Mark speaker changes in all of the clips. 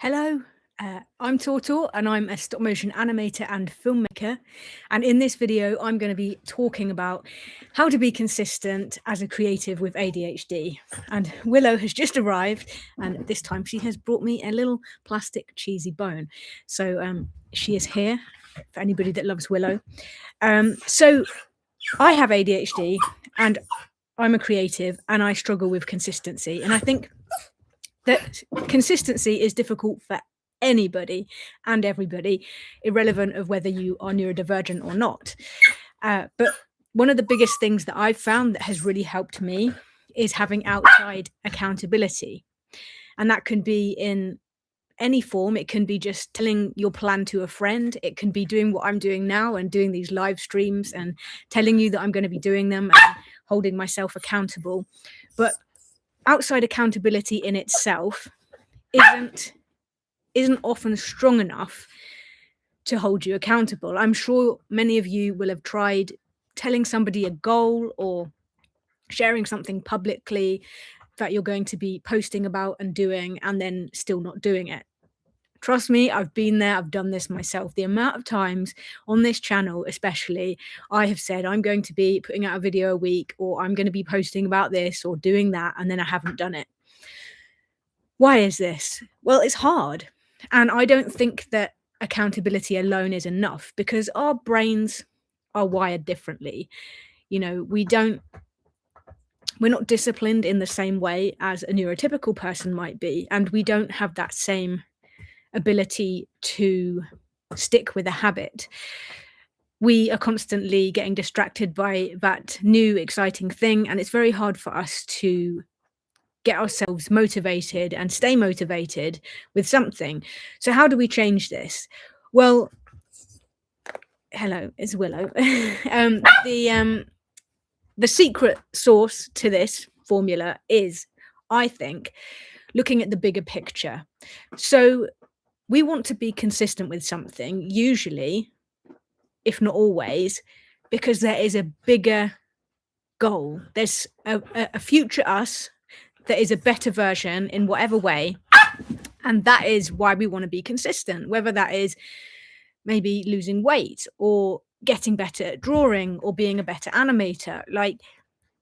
Speaker 1: Hello, I'm Tortor and I'm a stop motion animator and filmmaker. And in this video, I'm going to be talking about how to be consistent as a creative with ADHD. And Willow has just arrived, and this time she has brought me a little plastic cheesy bone. So she is here for anybody that loves Willow. So I have ADHD and I'm a creative and I struggle with consistency. And I think that consistency is difficult for anybody and everybody, irrelevant of whether you are neurodivergent or not. But one of the biggest things that I've found that has really helped me is having outside accountability. And that can be in any form. It can be just telling your plan to a friend. It can be doing what I'm doing now and doing these live streams and telling you that I'm going to be doing them and holding myself accountable. But outside accountability in itself isn't often strong enough to hold you accountable. I'm sure many of you will have tried telling somebody a goal or sharing something publicly that you're going to be posting about and doing, and then still not doing it. Trust me, I've been there. I've done this myself. The amount of times on this channel, especially, I have said I'm going to be putting out a video a week, or I'm going to be posting about this or doing that, and then I haven't done it. Why is this? Well, it's hard. And I don't think that accountability alone is enough, because our brains are wired differently. You know, we're not disciplined in the same way as a neurotypical person might be, and we don't have that same ability to stick with a habit. We are constantly getting distracted by that new exciting thing, and it's very hard for us to get ourselves motivated and stay motivated with something. So how do we change this? Well, hello, it's Willow. The secret sauce to this formula is, I think, looking at the bigger picture. So we want to be consistent with something, usually, if not always, because there is a bigger goal. There's a future us that is a better version in whatever way. And that is why we want to be consistent, whether that is maybe losing weight or getting better at drawing or being a better animator. Like,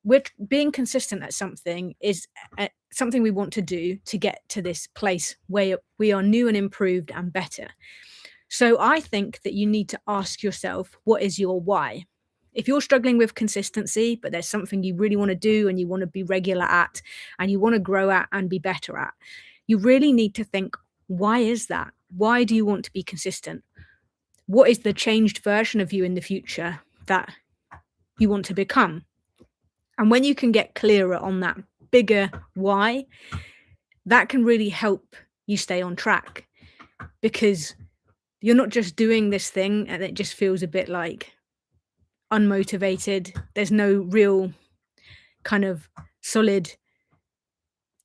Speaker 1: we're being consistent at something is something we want to do to get to this place where we are new and improved and better. So I think that you need to ask yourself, what is your why? If you're struggling with consistency, but there's something you really want to do and you want to be regular at and you want to grow at and be better at, you really need to think, why is that? Why do you want to be consistent? What is the changed version of you in the future that you want to become? And when you can get clearer on that bigger why, that can really help you stay on track, because you're not just doing this thing and it just feels a bit like unmotivated. There's no real kind of solid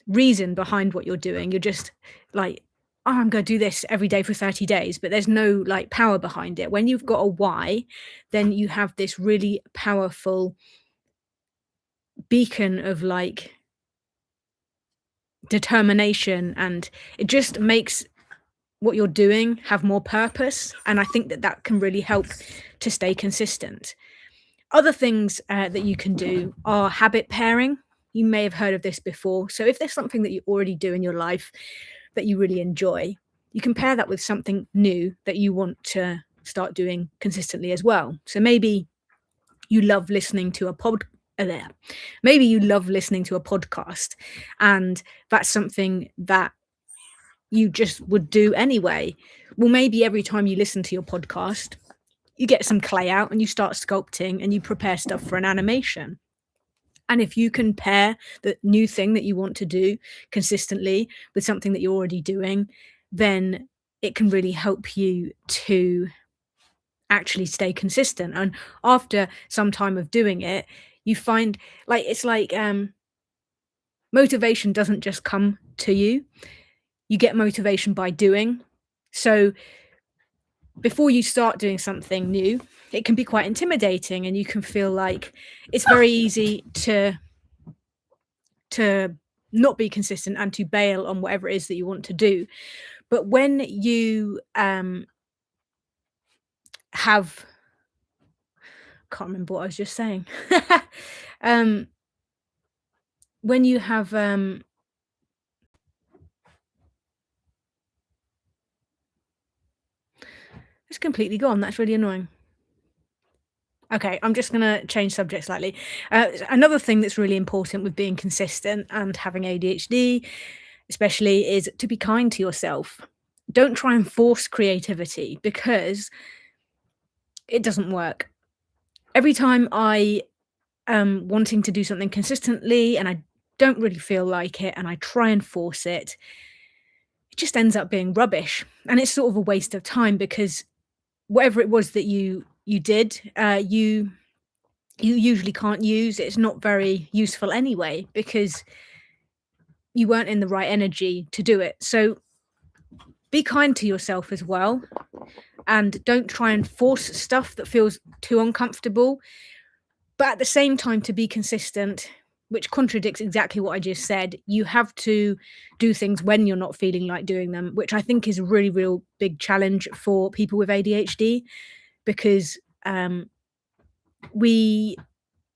Speaker 1: reason behind what you're doing. You're just like, oh, I'm going to do this every day for 30 days, but there's no like power behind it. When you've got a why, then you have this really powerful beacon of like determination, and it just makes what you're doing have more purpose. And I think that that can really help to stay consistent. Other things that you can do are habit pairing. You may have heard of this before. So if there's something that you already do in your life that you really enjoy, you can pair that with something new that you want to start doing consistently as well. So maybe you love listening to a podcast, and that's something that you just would do anyway. Well, maybe every time you listen to your podcast, you get some clay out and you start sculpting and you prepare stuff for an animation. And if you can pair the new thing that you want to do consistently with something that you're already doing, then it can really help you to actually stay consistent. And after some time of doing it, you find like it's like motivation doesn't just come to you. You get motivation by doing. So before you start doing something new, it can be quite intimidating, and you can feel like it's very easy to not be consistent and to bail on whatever it is that you want to do. But when you have can't remember what I was just saying. um, when you have it's completely gone. That's really annoying. Okay, I'm just gonna change subject slightly. Another thing that's really important with being consistent and having ADHD, especially, is to be kind to yourself. Don't try and force creativity because it doesn't work. Every time I am wanting to do something consistently and I don't really feel like it and I try and force it, it just ends up being rubbish. And it's sort of a waste of time because whatever it was that you did, you usually can't use. It's not very useful anyway because you weren't in the right energy to do it. So be kind to yourself as well, and don't try and force stuff that feels too uncomfortable. But at the same time, to be consistent, which contradicts exactly what I just said, you have to do things when you're not feeling like doing them, which I think is a really, real big challenge for people with ADHD because we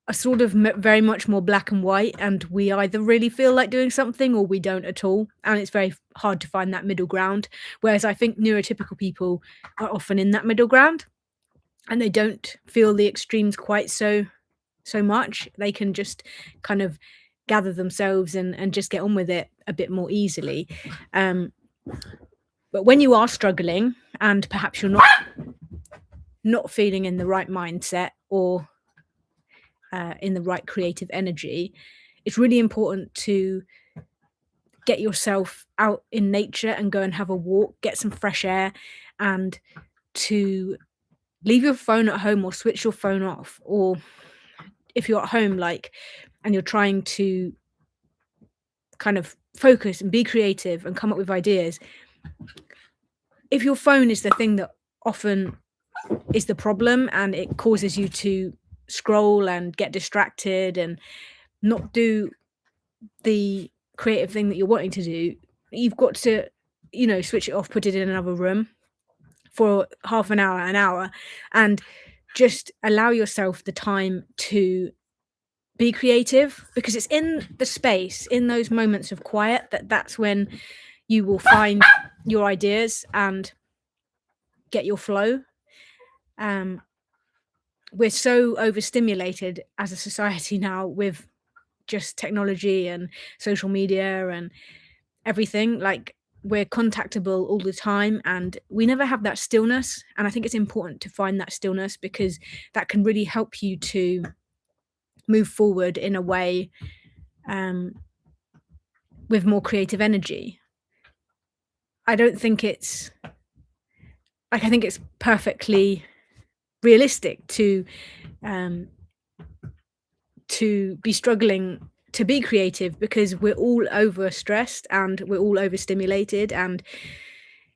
Speaker 1: are sort of very much more black and white, and we either really feel like doing something or we don't at all, and it's very hard to find that middle ground. Whereas I think neurotypical people are often in that middle ground, and they don't feel the extremes quite so much. They can just kind of gather themselves and just get on with it a bit more easily. But when you are struggling and perhaps you're not feeling in the right mindset or in the right creative energy, it's really important to get yourself out in nature and go and have a walk, get some fresh air, and to leave your phone at home or switch your phone off. Or if you're at home, like, and you're trying to kind of focus and be creative and come up with ideas, if your phone is the thing that often is the problem and it causes you to scroll and get distracted and not do the creative thing that you're wanting to do, you've got to, switch it off, put it in another room for half an hour, and just allow yourself the time to be creative, because it's in the space, in those moments of quiet, that's when you will find your ideas and get your flow. We're so overstimulated as a society now with just technology and social media and everything. Like, we're contactable all the time and we never have that stillness, and I think it's important to find that stillness because that can really help you to move forward in a way with more creative energy. I don't think it's like, I think it's perfectly realistic to be struggling to be creative because we're all overstressed and we're all overstimulated, and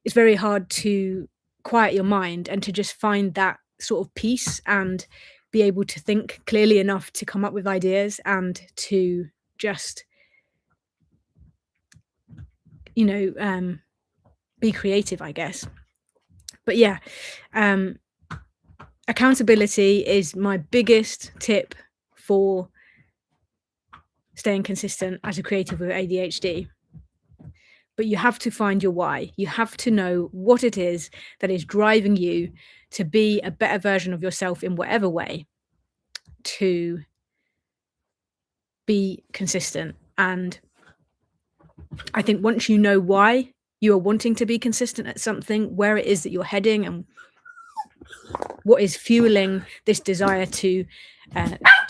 Speaker 1: it's very hard to quiet your mind and to just find that sort of peace and be able to think clearly enough to come up with ideas and to just be creative, I guess. But yeah, accountability is my biggest tip for staying consistent as a creative with ADHD. But you have to find your why. You have to know what it is that is driving you to be a better version of yourself in whatever way, to be consistent. And I think once you know why you are wanting to be consistent at something, where it is that you're heading and what is fueling this desire to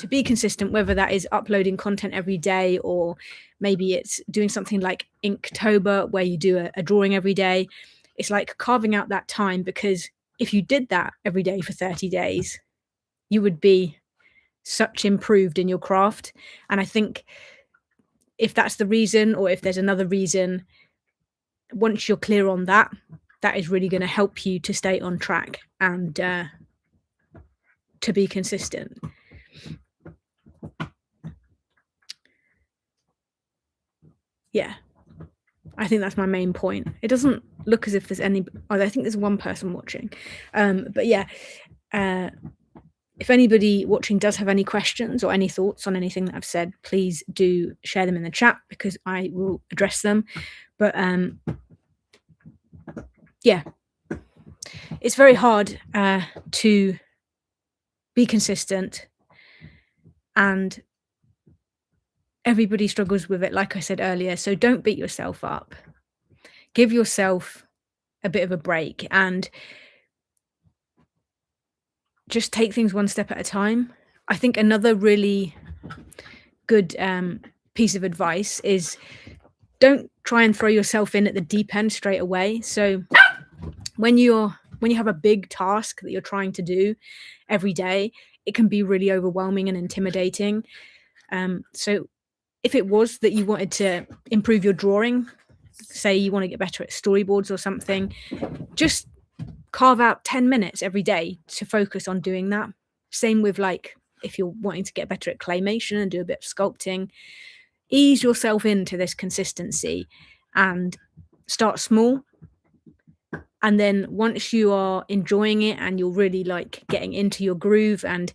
Speaker 1: be consistent, whether that is uploading content every day, or maybe it's doing something like Inktober where you do a drawing every day. It's like carving out that time, because if you did that every day for 30 days, you would be such improved in your craft. And I think if that's the reason, or if there's another reason, once you're clear on that, that is really going to help you to stay on track and to be consistent. Yeah, I think that's my main point. It doesn't look as if there's any. Oh, I think there's one person watching. But yeah, if anybody watching does have any questions or any thoughts on anything that I've said, please do share them in the chat because I will address them. But yeah, it's very hard to be consistent, and everybody struggles with it, like I said earlier. So don't beat yourself up. Give yourself a bit of a break and just take things one step at a time. I think another really good piece of advice is don't try and throw yourself in at the deep end straight away. So when you have a big task that you're trying to do every day, it can be really overwhelming and intimidating. So if it was that you wanted to improve your drawing, say you want to get better at storyboards or something, just carve out 10 minutes every day to focus on doing that. Same with, like, if you're wanting to get better at claymation and do a bit of sculpting, ease yourself into this consistency and start small. And then once you are enjoying it and you're really like getting into your groove and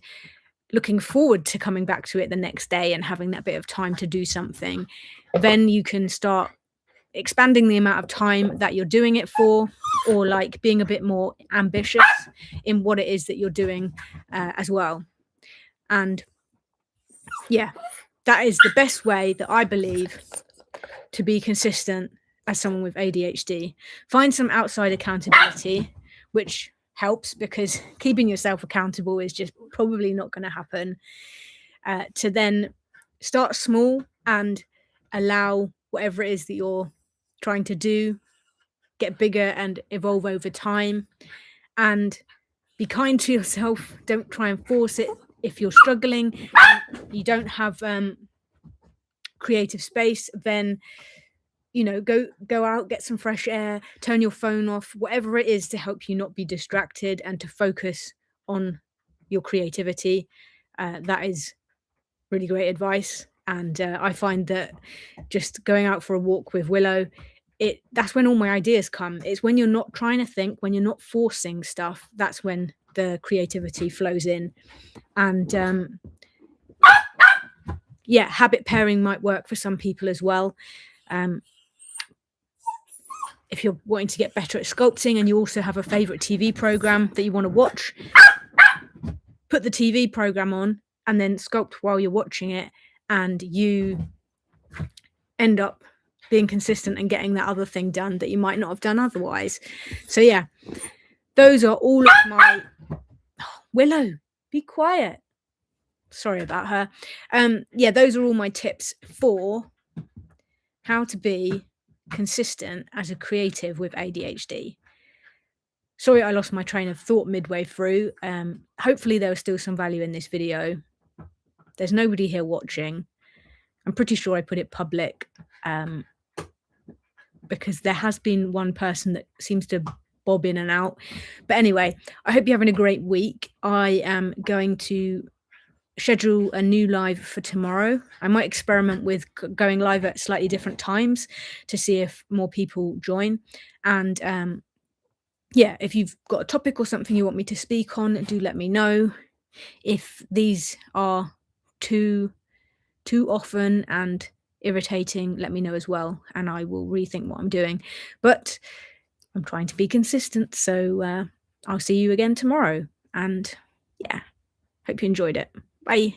Speaker 1: looking forward to coming back to it the next day and having that bit of time to do something, then you can start expanding the amount of time that you're doing it for, or like being a bit more ambitious in what it is that you're doing as well. And yeah, that is the best way that I believe to be consistent as someone with ADHD. Find some outside accountability, which helps because keeping yourself accountable is just probably not going to happen. To then start small and allow whatever it is that you're trying to do get bigger and evolve over time, and be kind to yourself. Don't try and force it. If you're struggling, you don't have creative space, then go out, get some fresh air, turn your phone off, whatever it is to help you not be distracted and to focus on your creativity. That is really great advice. And I find that just going out for a walk with Willow, that's when all my ideas come. It's when you're not trying to think, when you're not forcing stuff, that's when the creativity flows in. And yeah, habit pairing might work for some people as well. If you're wanting to get better at sculpting and you also have a favorite TV program that you want to watch, put the TV program on and then sculpt while you're watching it, and you end up being consistent and getting that other thing done that you might not have done otherwise. So yeah, those are all of my Willow, be quiet. Sorry about her. Yeah, those are all my tips for how to be consistent as a creative with ADHD. Sorry, I lost my train of thought midway through. Hopefully there was still some value in this video. There's nobody here watching. I'm pretty sure I put it public because there has been one person that seems to bob in and out. But anyway, I hope you're having a great week. I am going to schedule a new live for tomorrow. I might experiment with going live at slightly different times to see if more people join. And yeah, if you've got a topic or something you want me to speak on, do let me know. If these are too often and irritating, let me know as well, and I will rethink what I'm doing. But I'm trying to be consistent, so I'll see you again tomorrow. And yeah, hope you enjoyed it. Bye.